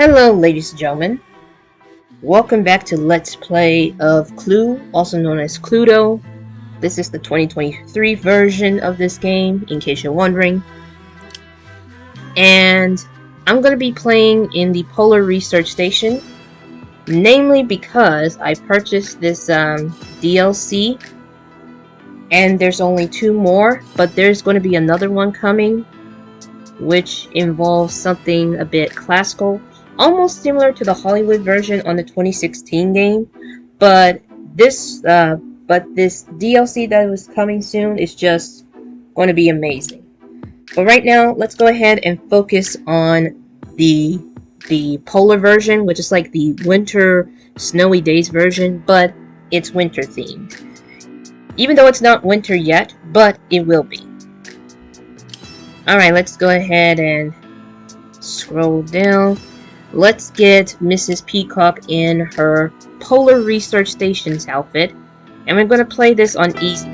Hello, ladies and gentlemen. Welcome back to Let's Play of Clue, also known as Cluedo. This is the 2023 version of this game, in case you're wondering. And I'm going to be playing in the Polar Research Station, namely because I purchased this DLC, and there's only 2 more, but there's going to be another one coming, which involves something a bit classical. Almost similar to the Hollywood version on the 2016 game, but this DLC that was coming soon is just going to be amazing. But right now, let's go ahead and focus on the polar version, which is like the winter snowy days version, but it's winter themed. Even though it's not winter yet, but it will be. Alright, let's go ahead and scroll down. Let's get Mrs. Peacock in her Polar Research Station's outfit, and we're going to play this on easy.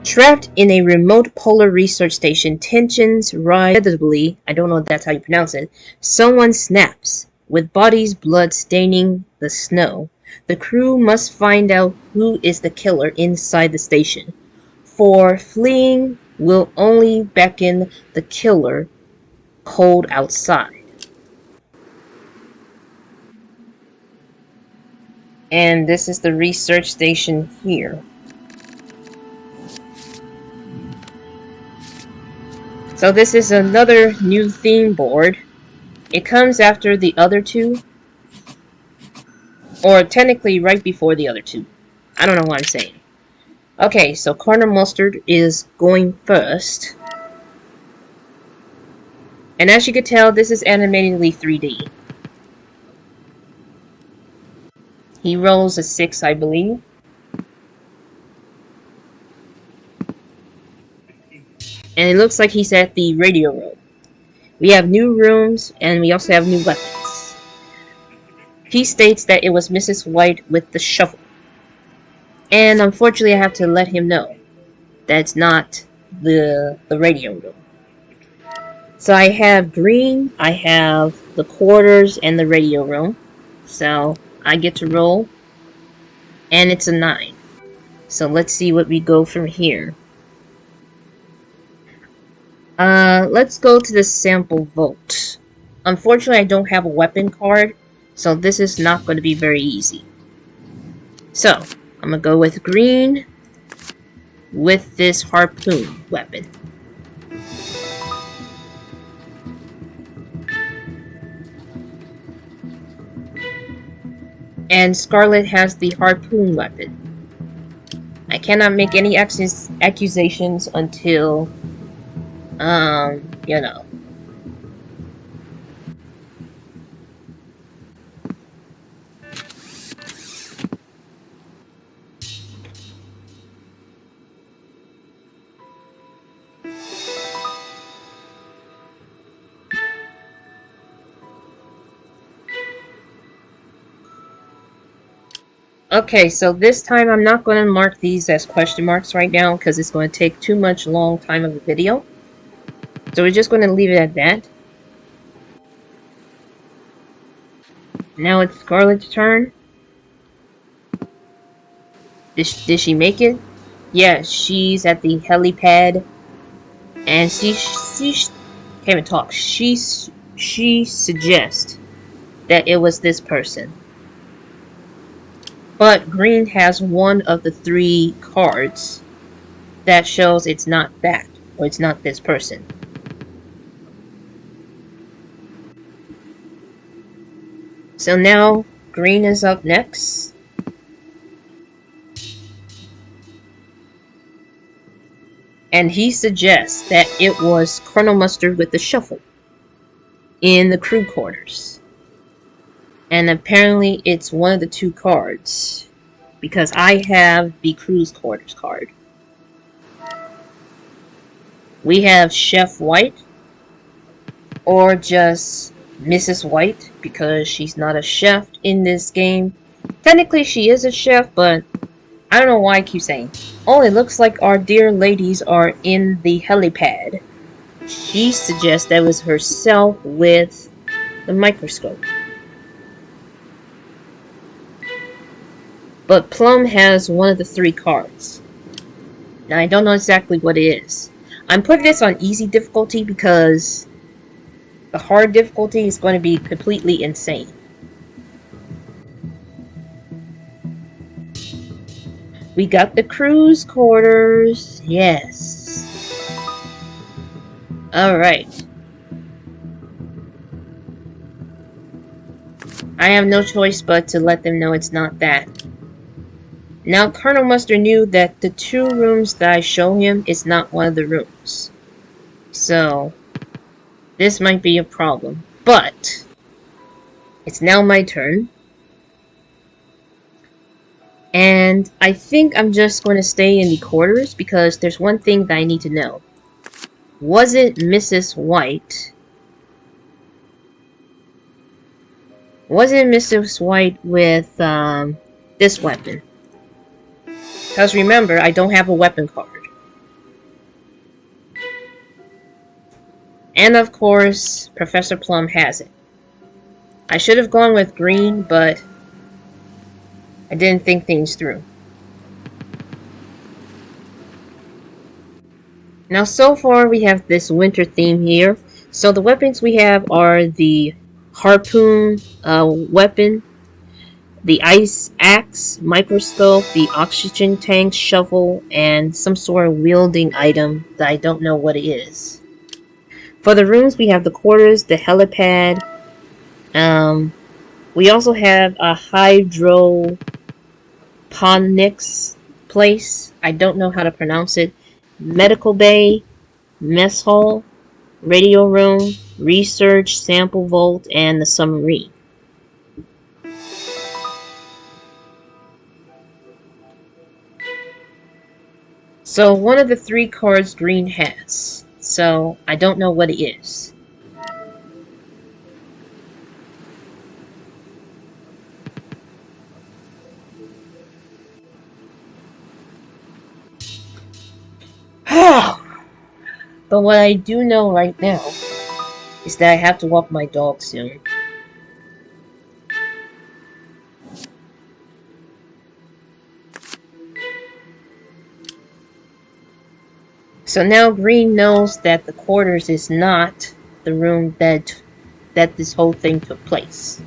Trapped in a remote polar research station, tensions rise incredibly. I don't know if that's how you pronounce it. Someone snaps, with bodies' blood staining the snow. The crew must find out who is the killer inside the station, for fleeing will only beckon the killer cold outside. And this is the research station here. So this is another new theme board. It comes after the other 2. Or technically right before the other 2. I don't know what I'm saying. Okay, so Colonel Mustard is going first. And as you can tell, this is animatedly 3D. He rolls a 6, I believe. And it looks like he's at the radio room. We have new rooms, and we also have new weapons. He states that it was Mrs. White with the shovel. And unfortunately, I have to let him know that's not the radio room. So I have green, I have the quarters, and the radio room. So I get to roll. And it's a 9. So let's see what we go from here. Let's go to the sample vault. Unfortunately, I don't have a weapon card, so this is not going to be very easy. So, I'm going to go with green with this harpoon weapon. And Scarlet has the harpoon weapon. I cannot make any accusations until, you know. Okay, so this time I'm not going to mark these as question marks right now because it's going to take too much long time of a video. So we're just going to leave it at that. Now it's Scarlet's turn. Did she make it? Yeah, she's at the helipad. And she can't even talk. She suggests that it was this person. But green has one of the 3 cards that shows it's not that, or it's not this person. So now, green is up next. And he suggests that it was Colonel Mustard with the shovel in the crew quarters. And apparently it's one of the 2 cards, because I have the crew's quarters card. We have Chef White, or just Mrs. White, because she's not a chef in this game. Technically she is a chef, but I don't know why I keep saying. Oh, it looks like our dear ladies are in the helipad. She suggests that was herself with the microscope. But Plum has one of the 3 cards. Now, I don't know exactly what it is. I'm putting this on easy difficulty because the hard difficulty is going to be completely insane. We got the crew's quarters. Yes. Alright. I have no choice but to let them know it's not that. Now, Colonel Mustard knew that the 2 rooms that I show him is not one of the rooms. So, this might be a problem. But, it's now my turn. And I think I'm just going to stay in the quarters because there's one thing that I need to know. Was it Mrs. White? Was it Mrs. White with this weapon? Because remember, I don't have a weapon card. And of course, Professor Plum has it. I should have gone with green, but I didn't think things through. Now, so far we have this winter theme here. So the weapons we have are the harpoon weapon, the ice axe, microscope, the oxygen tank, shovel, and some sort of wielding item that I don't know what it is. For the rooms, we have the quarters, the helipad. We also have a hydroponics place. I don't know how to pronounce it. Medical bay, mess hall, radio room, research, sample vault, and the submarine. So one of the 3 cards green has. So I don't know what it is. But what I do know right now is that I have to walk my dog soon. So now Green knows that the quarters is not the room that this whole thing took place.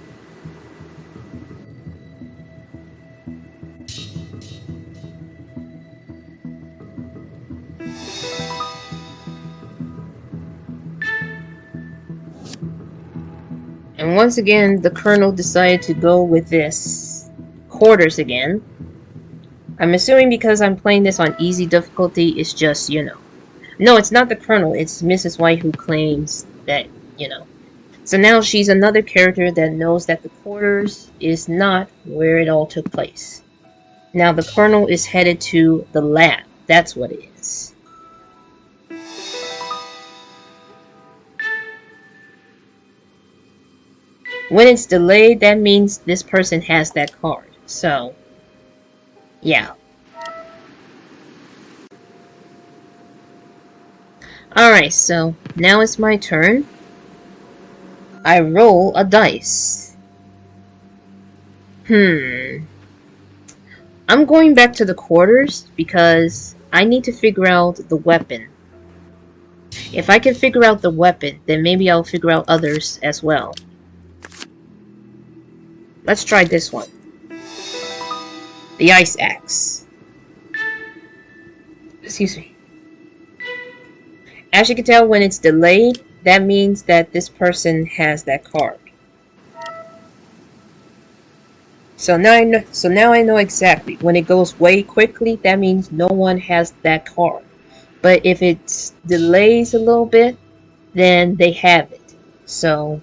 And once again, the Colonel decided to go with this quarters again. I'm assuming because I'm playing this on easy difficulty, it's just, you know. No, it's not the Colonel, it's Mrs. White who claims that, you know. So now she's another character that knows that the quarters is not where it all took place. Now the Colonel is headed to the lab. That's what it is. When it's delayed, that means this person has that card. So, yeah. Alright, so now it's my turn. I roll a dice. I'm going back to the quarters because I need to figure out the weapon. If I can figure out the weapon, then maybe I'll figure out others as well. Let's try this one. The ice axe. Excuse me. As you can tell, when it's delayed, that means that this person has that card. So now I know exactly. When it goes way quickly, that means no one has that card. But if it delays a little bit, then they have it. So,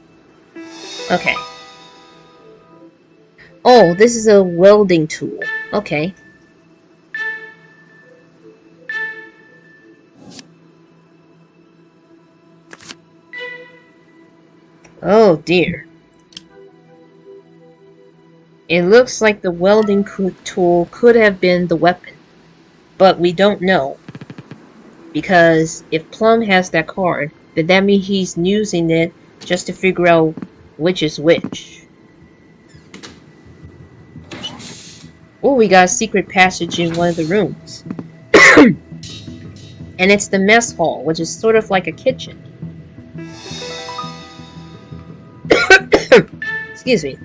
okay. Oh, this is a welding tool. Okay. Oh dear. It looks like the welding tool could have been the weapon, but we don't know. Because if Plum has that card, then that means he's using it just to figure out which is which. Oh, we got a secret passage in one of the rooms. And it's the mess hall, which is sort of like a kitchen. Excuse me.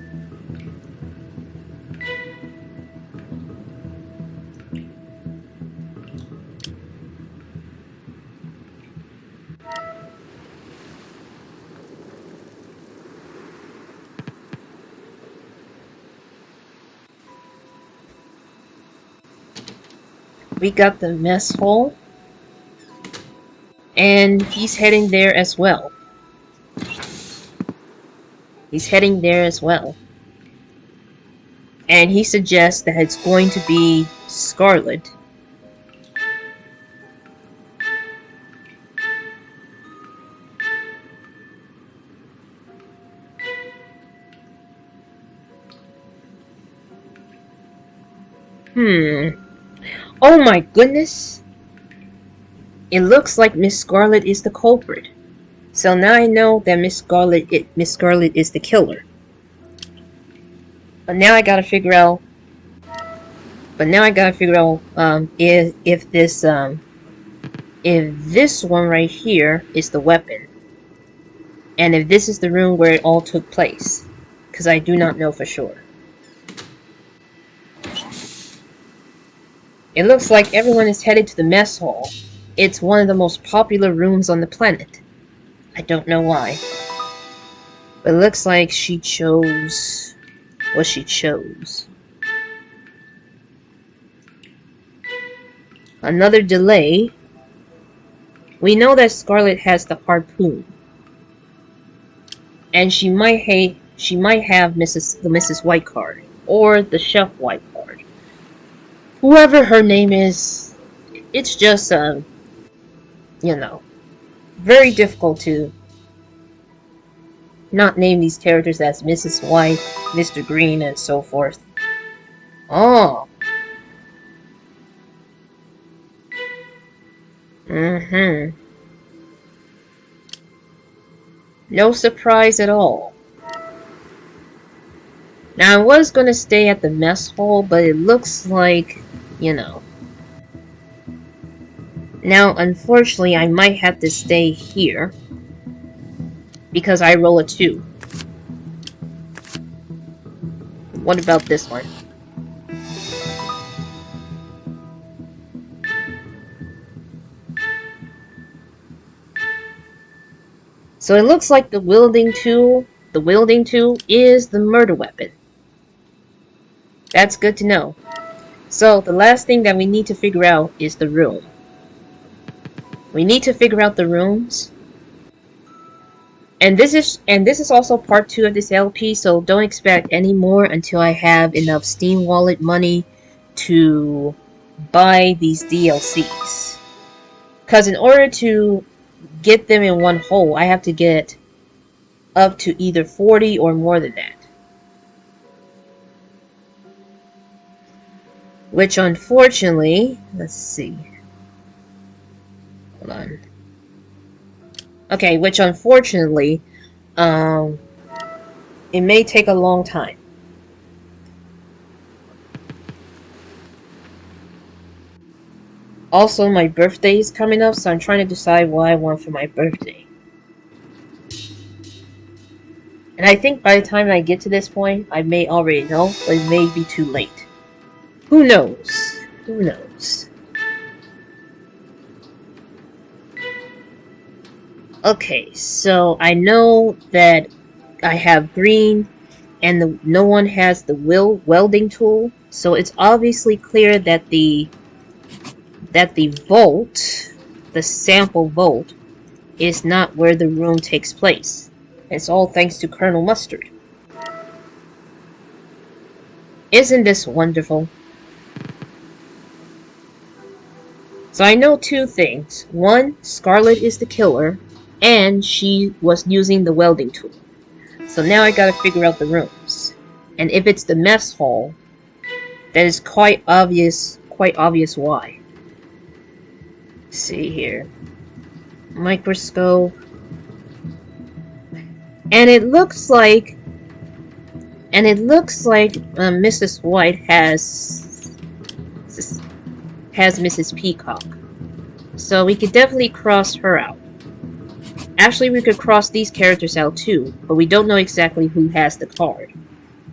We got the mess hall. And he's heading there as well. He's heading there as well. And he suggests that it's going to be Scarlet. Oh my goodness! It looks like Miss Scarlet is the culprit. So now I know that Miss Scarlet is the killer. But now I gotta figure out. If this one right here is the weapon, and if this is the room where it all took place, because I do not know for sure. It looks like everyone is headed to the mess hall. It's one of the most popular rooms on the planet. I don't know why. But it looks like she chose what she chose. Another delay. We know that Scarlet has the harpoon. And she might have the Mrs. White card. Or the Chef White card. Whoever her name is, it's just, very difficult to not name these characters as Mrs. White, Mr. Green, and so forth. Oh. No surprise at all. Now, I was gonna stay at the mess hall, but it looks like, Now, unfortunately, I might have to stay here. Because I roll a 2. What about this one? So it looks like the wielding tool is the murder weapon. That's good to know. So the last thing that we need to figure out is the room. We need to figure out the rooms. And this is also part 2 of this LP, so don't expect any more until I have enough Steam Wallet money to buy these DLCs. Because in order to get them in one hole, I have to get up to either 40 or more than that. Which unfortunately, let's see. Hold on. Okay, which unfortunately, it may take a long time. Also, my birthday is coming up, so I'm trying to decide what I want for my birthday. And I think by the time I get to this point, I may already know, but it may be too late. Who knows? Who knows? Okay, so I know that I have green, and no one has the welding tool, so it's obviously clear that the vault, the sample vault, is not where the room takes place. It's all thanks to Colonel Mustard. Isn't this wonderful? So I know 2 things. 1, Scarlet is the killer, and she was using the welding tool. So now I gotta figure out the rooms. And if it's the mess hall, that is quite obvious why. see here. Microscope. And it looks like Mrs. White has Mrs. Peacock. So we could definitely cross her out. Actually, we could cross these characters out too, but we don't know exactly who has the card.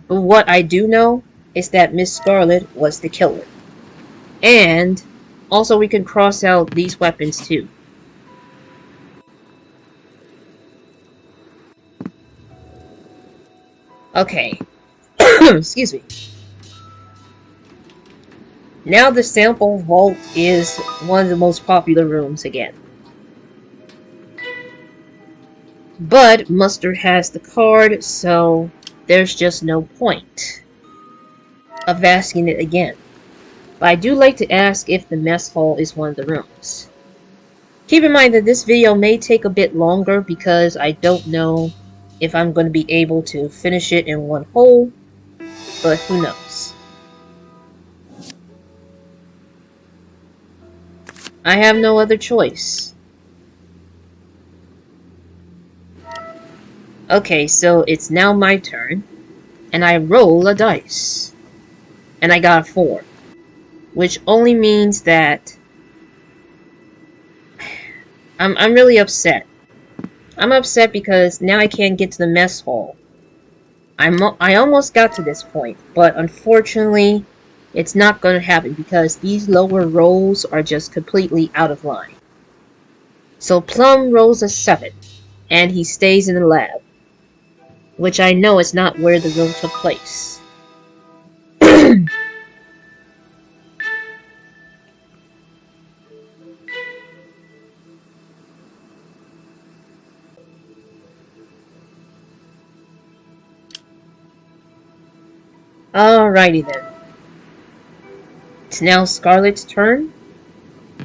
But what I do know is that Miss Scarlet was the killer. And also we can cross out these weapons too. Okay. Excuse me. Now the sample vault is one of the most popular rooms again. But Mustard has the card, so there's just no point of asking it again. But I do like to ask if the mess hall is one of the rooms. Keep in mind that this video may take a bit longer because I don't know if I'm going to be able to finish it in one hole, but who knows. I have no other choice. Okay, so it's now my turn, and I roll a dice. And I got a 4, which only means that I'm really upset. I'm upset because now I can't get to the mess hall. I almost got to this point, but unfortunately, it's not going to happen because these lower rolls are just completely out of line. So Plum rolls a 7, and he stays in the lab, which I know is not where the room took place. Alrighty then. It's now Scarlet's turn,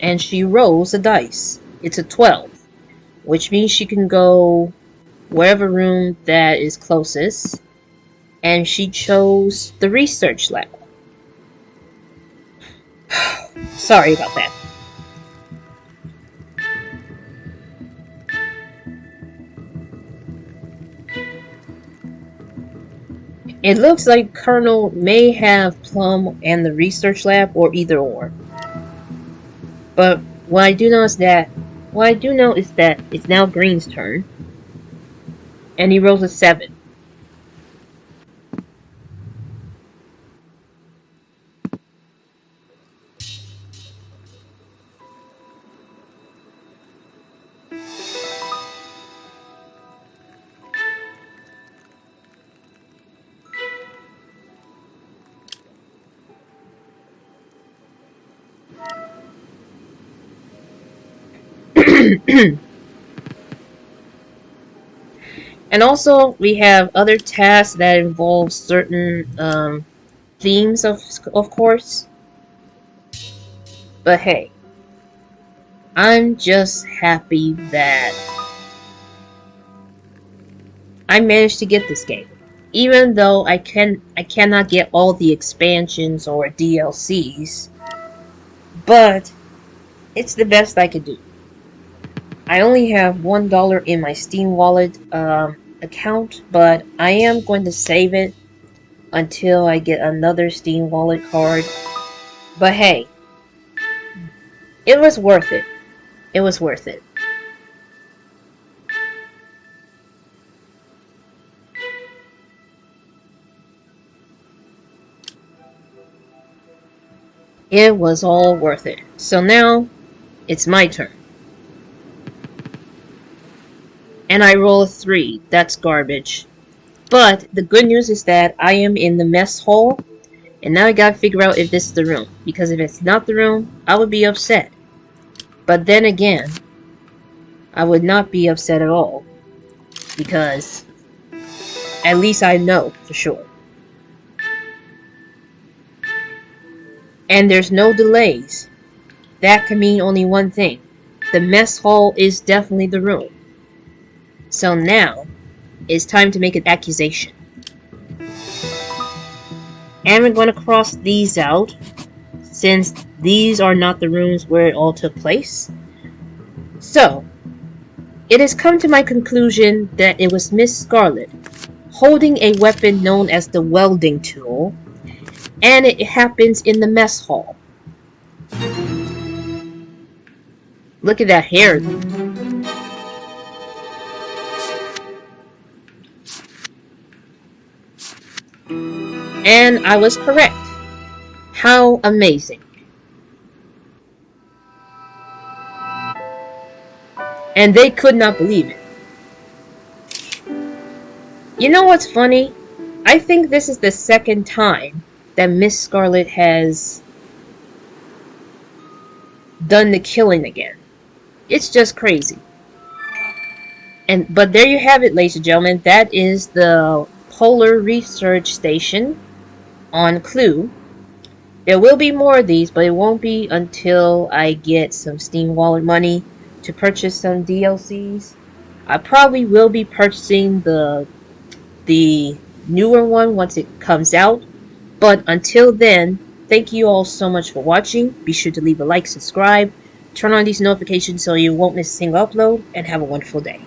and she rolls a dice. It's a 12, which means she can go wherever room that is closest, and she chose the research lab. Sorry about that. It looks like Colonel may have Plum and the research lab, or either or. But what I do know is that it's now Green's turn, and he rolls a 7. And also, we have other tasks that involve certain themes, of course. But hey, I'm just happy that I managed to get this game. Even though I cannot get all the expansions or DLCs, but it's the best I could do. I only have $1 in my Steam Wallet account, but I am going to save it until I get another Steam Wallet card. But hey, it was worth it. It was worth it. It was all worth it. So now, it's my turn. And I roll a 3. That's garbage. But the good news is that I am in the mess hall, and now I gotta figure out if this is the room. Because if it's not the room, I would be upset. But then again, I would not be upset at all. Because at least I know for sure. And there's no delays. That can mean only one thing. The mess hall is definitely the room. So now, it's time to make an accusation. And we're going to cross these out, since these are not the rooms where it all took place. So, it has come to my conclusion that it was Miss Scarlet, holding a weapon known as the welding tool, and it happens in the mess hall. Look at that hair. And I was correct. How amazing. And they could not believe it. You know what's funny? I think this is the second time that Miss Scarlet has done the killing again. It's just crazy. But there you have it, ladies and gentlemen. That is the Polar Research Station on Clue. There will be more of these, but it won't be until I get some Steam Wallet money to purchase some DLCs. I probably will be purchasing the newer one once it comes out. But until then, thank you all so much for watching. Be sure to leave a like, subscribe, turn on these notifications so you won't miss a single upload, and have a wonderful day.